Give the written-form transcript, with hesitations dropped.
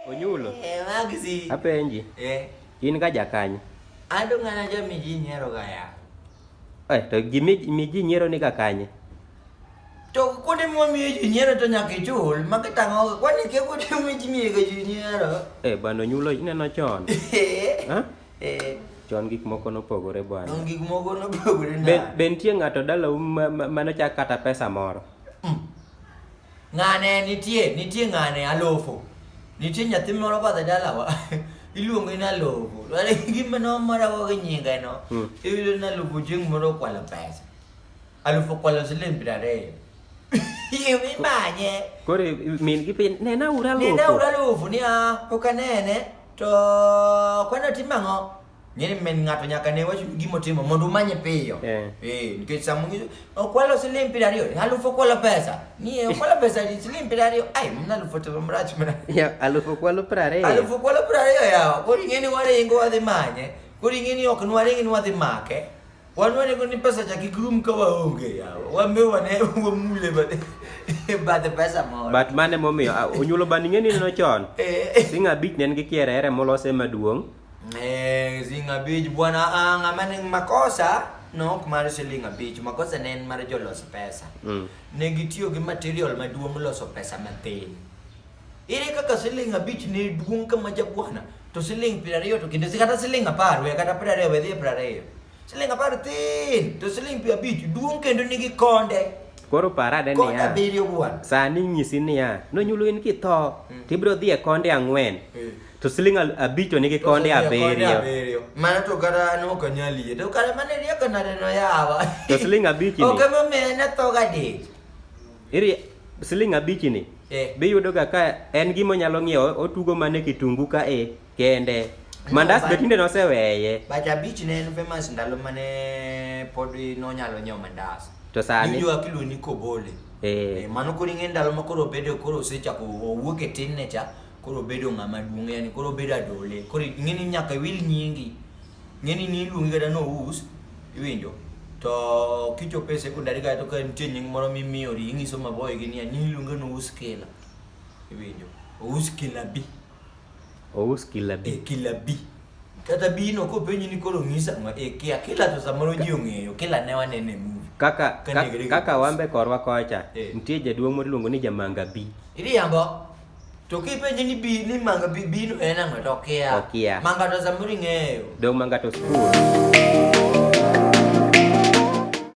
Onyulo. Magzi. Apenji. In ka jakany. Ando ng'ana jo mi ji nyiero gaya. To mi ji nyiero ni kakanye. To kuonde momiyo ji nyiero to nyaka ichul. Makitang'o kwani ke kuonde momiyo ji miyo ji nyiero. Bwana Onyulo ineno chon. Ha? Chon gik moko nopogore bwana. Gik moko nopogore na. Be nitie ng'ato dalau manochak kata pesa moro? Ng'ane nitie ng'ane alofo. Nitie nyathi moro badhe dalawa. Iluonge ni alofo. Gima nomora go gi nyinge no. Iyudo ni alofo chieng' moro kwalo pesa. Alofo kwalo siling 20. Iwi manye. Koro min gi pin nena ura alofo. Nena ura alofo ni ok anene to kwano timang'o. Nyeni men ng'ato nyaka ne wach gimo timo mondo manye piyo. Nikech samo okwalo siling 20, alufo kwalo pesa. Ni okwalo pesa ni siling 20. Ai, mna alufo to mrach mna. Ya, alufo kwalo 20. Alufo kwalo 20 ya. Kodi ngeni wale ingo wadhi manye. Kodi ngeni ok nware ngeni wadhi make. Wanwane ko ni pesa cha kigrum ka waonge ya. Wambe wane wamule bade. Bade pesa moro. But mane momiyo Onyulo bani ngeni no chon. Singa bich nen gi kierere molose maduong'. Zinga beach bwana ng'amane makosa no kumar silinga beach makosa nen mar jolos pesa. Ne gitiyo gi material maduong' loso pesa matin. Ire kaka silinga beach ne duong' kama jabwana to siling 20 to kinde kata siling 10 we kata 20 we dhi 20. Siling 10 tin to siling 20 duong' kendo nigi konde. Koro parade ni ya. Konde bwana. Sani nyisi ni ya. No Onyulo in kitho tibro dhi e konde 4. To siling 5 nigi konde 7. Mana to kata no kanyali. To kata mane ria kana no yawa. To siling 5 ni. Okemo mena to gadi. Iri siling 5 ni. Be yudo ga ka en gimo nyalo ngiewo otugo mane kitungu ka kende. Mandas be tinde no seweye. Baja beach ne en famous ndalo mane podi no nyalo nyiewo mandas. To sani yo akilo ni kobole. Mano kuri ng'e ndalo makoro bedo koro sechako owuok e tin ne cha. Koro bedo ng'ama duong' yani koro bedo adole. Koro ng'eni nyaka wil nyingi. Ng'eni ni iluongi kata no us. Iwinjo. To kichope sekondari ka to ka nitie nying moro mimiyori ing'iso maboyo gi ni iluongo no us kila. Iwinjo. Us kila bi. Ous kila bi. Kila bi. Kata bi no ko penji ni koro ng'isa ma kia kila to samoro ji ong'eyo kila ne wanene movie. Kaka wambe korwa kocha. Nitie jaduong' moro iluongo ni Jamanga bi. Iri yambo. To kipenje ni bi ni manga bi no en ang'o to kia. Manga to samoro ing'eyo. Dong manga to school.